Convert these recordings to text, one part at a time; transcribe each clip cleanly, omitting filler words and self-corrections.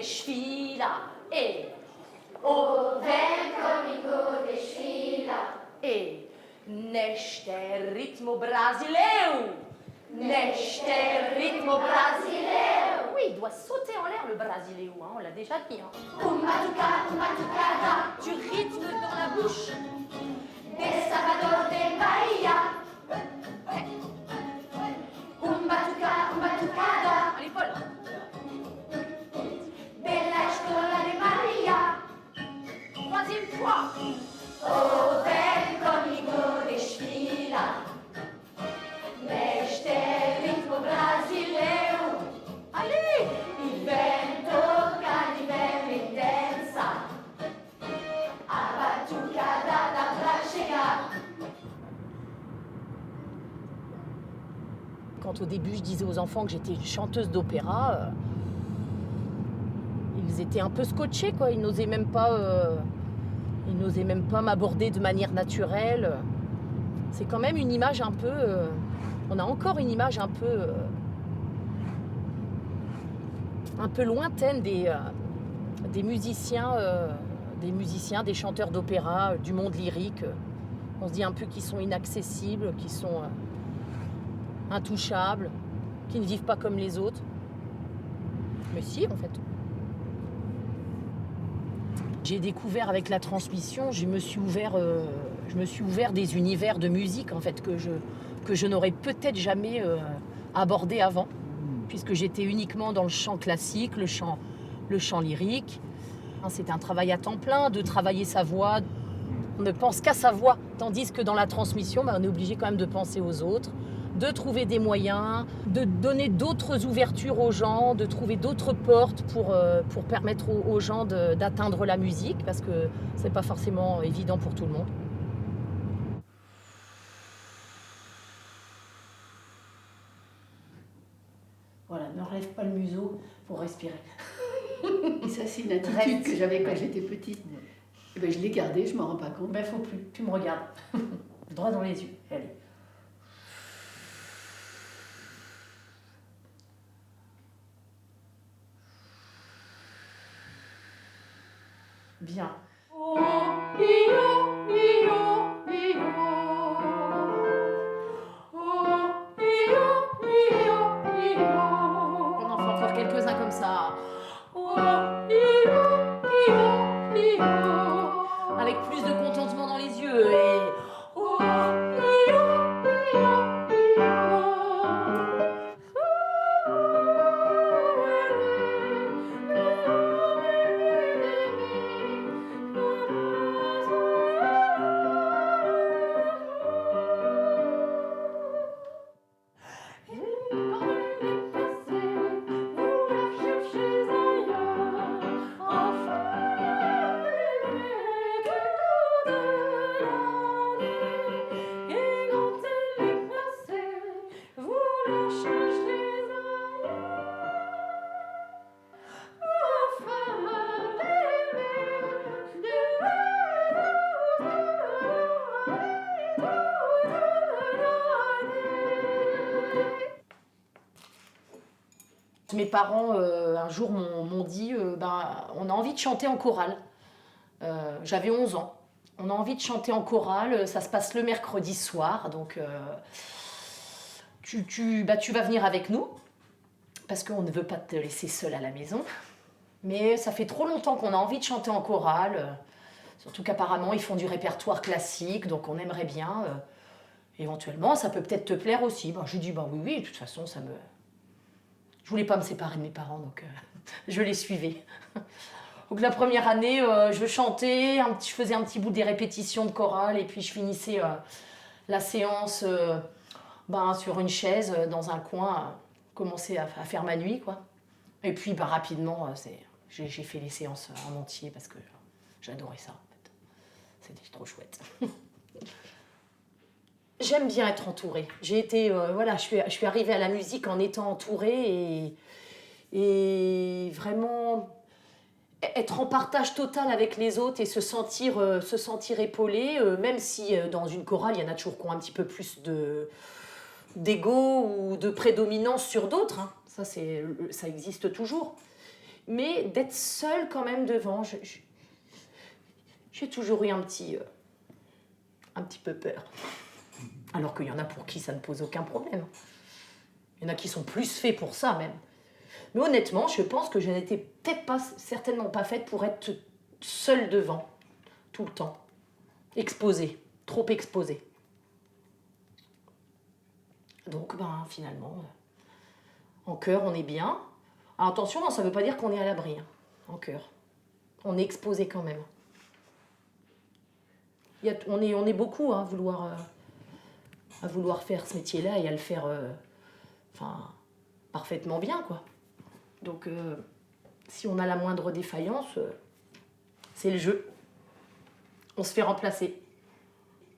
desfila, e O vento amigo desfila, e neste ritmo brasileiro. neste ritmo brasileiro. Oui, il doit sauter en l'air le brasileiro, hein, on l'a déjà dit. Hein. Batucada, Du rythme dans la bouche. de Salvador de Bahia. Batucada, Allez, Paul. bella escola de Maria. Troisième fois. O vento amigo desfila, neste ritmo brasileiro. Allez. Il vento canivete intensa, a batucada dá pra chegar. Quand au début je disais aux enfants que j'étais une chanteuse d'opéra, ils étaient un peu scotchés, quoi. Ils n'osaient même pas m'aborder de manière naturelle. C'est quand même une image un peu... on a encore une image un peu lointaine des musiciens, des chanteurs d'opéra, du monde lyrique. On se dit un peu qu'ils sont inaccessibles, qu'ils sont intouchables, qui ne vivent pas comme les autres. Mais si, en fait. J'ai découvert avec la transmission, je me suis ouvert des univers de musique en fait que je n'aurais peut-être jamais abordé avant, puisque j'étais uniquement dans le chant classique, le chant lyrique. C'est un travail à temps plein de travailler sa voix. On ne pense qu'à sa voix, tandis que dans la transmission, on est obligé quand même de penser aux autres, de trouver des moyens, de donner d'autres ouvertures aux gens, de trouver d'autres portes pour permettre aux gens d'atteindre la musique, parce que c'est pas forcément évident pour tout le monde. Voilà, ne relève pas le museau pour respirer. Et ça, c'est une attitude que j'avais quand j'étais petite. Et ben, je l'ai gardée, je m'en rends pas compte. Ben, faut plus, tu me regardes. Droit dans les yeux, allez. Bien. On en fait encore quelques-uns comme ça. Avec plus de contentement dans les yeux et... Mes parents, un jour, m'ont dit on a envie de chanter en chorale. J'avais 11 ans. On a envie de chanter en chorale, ça se passe le mercredi soir, donc tu vas venir avec nous, parce qu'on ne veut pas te laisser seule à la maison. Mais ça fait trop longtemps qu'on a envie de chanter en chorale, surtout qu'apparemment ils font du répertoire classique, donc on aimerait bien. Éventuellement, ça peut peut-être te plaire aussi. Je lui dis oui, de toute façon, ça me... Je voulais pas me séparer de mes parents, donc je les suivais. Donc la première année, je chantais, je faisais un petit bout des répétitions de chorale, et puis je finissais la séance sur une chaise, dans un coin, commençais à faire ma nuit, quoi. Et puis rapidement, j'ai fait les séances en entier, parce que j'adorais ça, en fait. C'était trop chouette. J'aime bien être entourée. J'ai été, je suis arrivée à la musique en étant entourée et vraiment être en partage total avec les autres et se sentir épaulée, même si dans une chorale, il y en a toujours qui ont un petit peu plus d'ego ou de prédominance sur d'autres. Hein. Ça existe toujours. Mais d'être seule quand même devant, j'ai toujours eu un petit peu peur. Alors qu'il y en a pour qui ça ne pose aucun problème. Il y en a qui sont plus faits pour ça même. Mais honnêtement, je pense que je n'étais peut-être pas, certainement pas faite pour être seule devant, tout le temps. Exposée, trop exposée. Donc, ben, finalement, en chœur, on est bien. Alors, attention, ça ne veut pas dire qu'on est à l'abri, hein, en chœur. On est exposé quand même. On est beaucoup à vouloir faire ce métier-là et à le faire parfaitement bien, quoi. Donc, si on a la moindre défaillance, c'est le jeu. On se fait remplacer.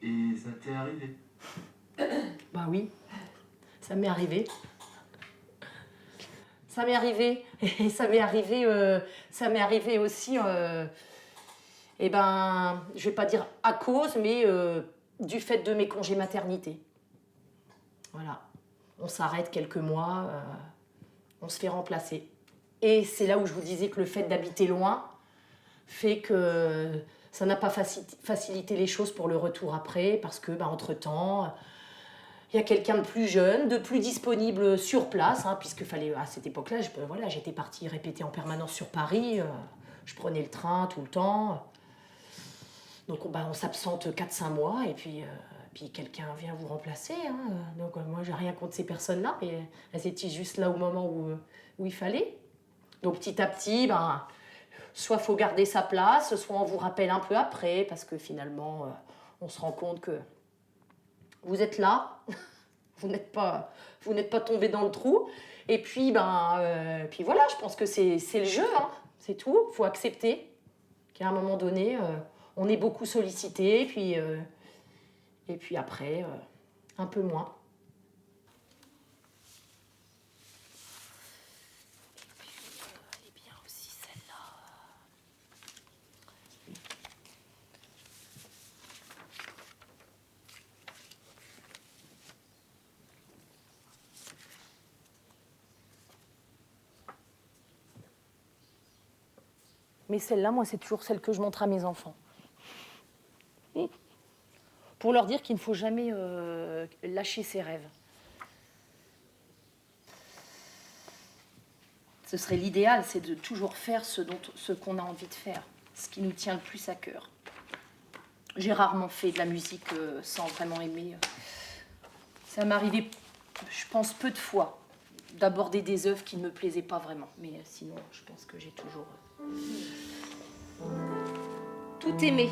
Et ça t'est arrivé? Bah oui, ça m'est arrivé. Ça m'est arrivé. Et ça m'est arrivé aussi, je vais pas dire à cause, mais du fait de mes congés maternité. Voilà. On s'arrête quelques mois, on se fait remplacer. Et c'est là où je vous disais que le fait d'habiter loin fait que ça n'a pas facilité les choses pour le retour après, parce que, entre-temps, il y a quelqu'un de plus jeune, de plus disponible sur place, hein, puisque fallait, à cette époque-là, j'étais partie répéter en permanence sur Paris, je prenais le train tout le temps. Donc on s'absente 4-5 mois, et puis quelqu'un vient vous remplacer. Hein. Donc moi, j'ai rien contre ces personnes-là, mais elles étaient juste là au moment où il fallait. Donc petit à petit, soit il faut garder sa place, soit on vous rappelle un peu après, parce que finalement, on se rend compte que vous êtes là, vous n'êtes pas tombé dans le trou. Et puis, puis voilà, je pense que c'est le jeu, hein, c'est tout. Il faut accepter qu'à un moment donné, on est beaucoup sollicité, et puis après, un peu moins. Elle est bien aussi, celle-là. Mais celle-là, moi, c'est toujours celle que je montre à mes enfants. Pour leur dire qu'il ne faut jamais lâcher ses rêves. Ce serait l'idéal, c'est de toujours faire ce qu'on a envie de faire, ce qui nous tient le plus à cœur. J'ai rarement fait de la musique sans vraiment aimer. Ça m'est arrivé, je pense, peu de fois, d'aborder des œuvres qui ne me plaisaient pas vraiment. Mais sinon, je pense que j'ai toujours tout aimé.